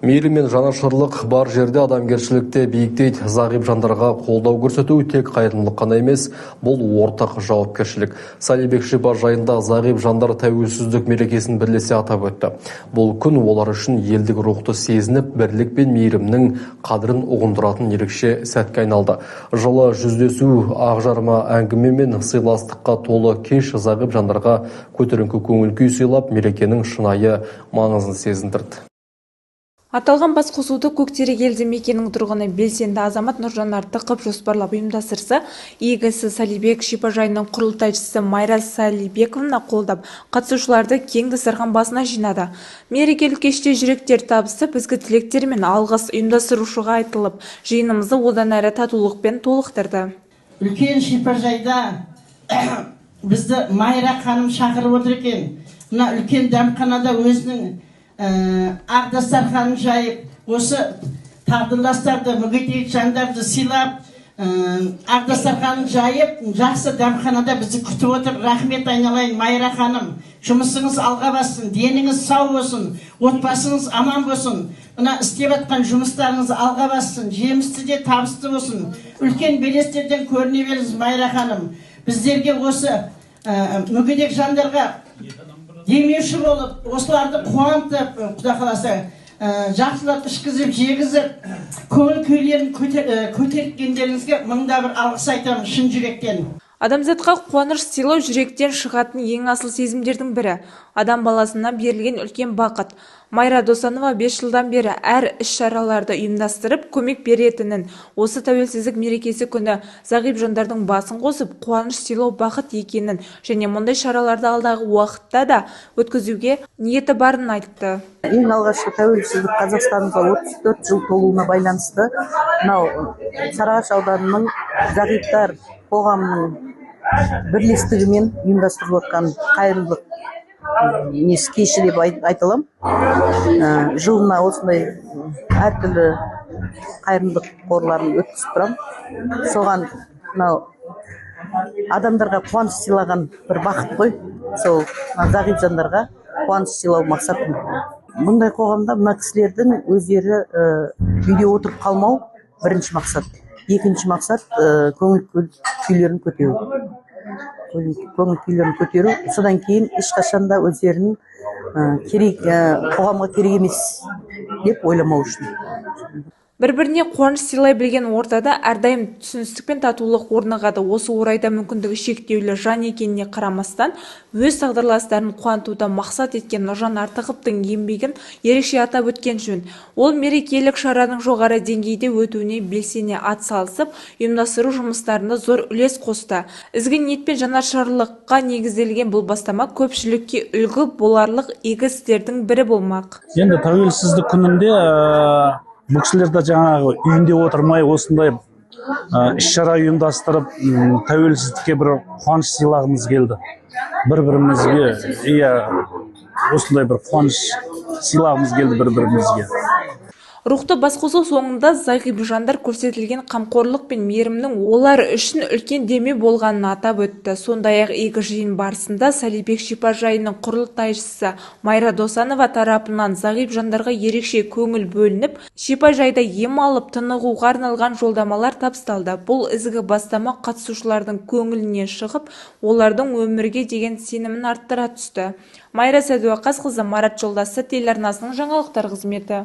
Мейірі мен жанашырлық бар жерде адамгершілікте биіктейді. Зағип жандарға қолдау көрсету тек қайырымдылық қана емес, бұл ортақ жауапкершілік. Салибек шипажайында зағип жандар тәуелсіздік мерекесін бірлесе атап өтті. Бұл күн олар үшін елдік рухты сезініп, бірлік пен мейірімнің қадірін ұғындыратын ерекше сәтке айналды. Жылы жүздесу, ақжарма әңгіме мен сыйластыққа толы кеш зағип жандарға көтеріңкі көңіл күй сыйлап, мерекенің шынайы маңызын сезіндірді. Аталған басқосуды Көктерек елді мекенінің тұрғыны белсенді азамат Нұржан Артықов жоспарлап ұйымдастырса, егісі Салибек шипажайының құрылтайшысы Майра Салибековна қолдап, қатысушыларды кең дастархан басына жинады. Мерекелік кеште жүректер табысып, ізгі тілектер мен алғыс ұйымдастырушыға айтылып, жиынымызды одан әрі татулықпен толықтырды. Үлкен шипажайда бізді Майра ханым шақырып отыр екен. Мына үлкен дәмханада өзінің ақ дастарханын жайып, осы тағдырластарды, мүгедек жандарды сыйлап, ақ дастарханын жайып, жақсы дәмханада бізді күтіп отыр. Рахмет айналайын Майра ханым. Жұмысыңыз алға бассын, деніңіз сау болсын, отбасыңыз аман болсын. Мына істеп жатқан жұмыстарыңыз алға бассын, жемісті де табысты болсын. Үлкен белестерден көріне беріңіз Майра ханым. Біздерге осы мүгедек жандарға демеуші болып, осыларды қуантып, Құда қаласа, жақсылап ішкізіп, жегізіп, көңіл күйлерін көтергендеріңізге мыңда бір алғыс айтамын шын жүректен. Адамзатқа қуаныш сыйлау жүректен шығатын ең асыл сезімдердің бірі. Адам баласына берілген үлкен бақыт. Майра Досанова 5 жылдан бері әр іс-шараларды ұйымдастырып, көмек беретінін, осы тәуелсіздік мерекесі күні зағип жандардың басын қосып, қуаныш сыйлау бақыт екенін және мұндай шараларды алдағы уақытта да өткізуге ниеті барын айтты. Ең алғашқы тәуелсіздік Қазақстанға 34 жыл толуына байланысты, мынау Сарыағаш ауданының зағиптар қоғамының бірлестігімен ұйымдастырылып жатқан қайырымдылық кеші деп айтылам. Жылына осындай әртүрлі қайырымдылық қорларын өткізіп тұрам. Соған мынау адамдарға қуаныш сыйлаған бір бақыт қой. Сол зағип жандарға қуаныш сыйлау мақсатым. Бұндай қоғамда мына кісілердің өздері үйде отырып қалмау бірінші мақсат. Екінші мақсат көңіл күйлерін көтеру. Көңіл күйлерін көтеру, содан кейін ешқашанда өздерінің қоғамға керек емес деп ойламау үшін. Бір-біріне қуаныш сыйлай білген ортада әрдайым түсіністік пен татулық орнығады. Осы орайда мүмкіндігі шектеулі жан екеніне қарамастан, өз тағдырластарын қуантуды мақсат еткен Нұржан Артықовтың еңбегін ерекше атап өткен жөн. Ол мерекелік шараның жоғары деңгейде өтуіне белсене атсалысып, ұйымдастыру жұмыстарында зор үлес қосты. Ізгі ниет пен жанашырлыққа негізделген бұл бастама көпшілікке үлгі боларлық игі істердің бірі болмақ. Енді тәуелсіздік күнінде бұл кісілер де жаңағы үйінде отырмай осындай іс-шара ұйымдастырып, тәуелсіздікке бір қуаныш сыйлағымыз келді. Бір-бірімізге, осындай бір қуаныш сыйлағымыз келді бір-бірімізге. Рухты басқосу соңында зағип жандар көрсетілген қамқорлық пен мейірімнің олар үшін үлкен деме болғанын атап өтті. Сондай-ақ игі жиын барысында Салибек шипажайының құрылтайшысы Майра Досанова тарапынан зағип жандарға ерекше көңіл бөлініп, шипажайда ем алып тынығуға арналған жолдамалар табысталды. Бұл ізгі бастама қатысушылардың көңілінен шығып, олардың өмірге деген сенімін арттыра түсті. Майра Сәдуақасқызы, Марат Жолдасы телеарнасының жаңалықтар қызметі.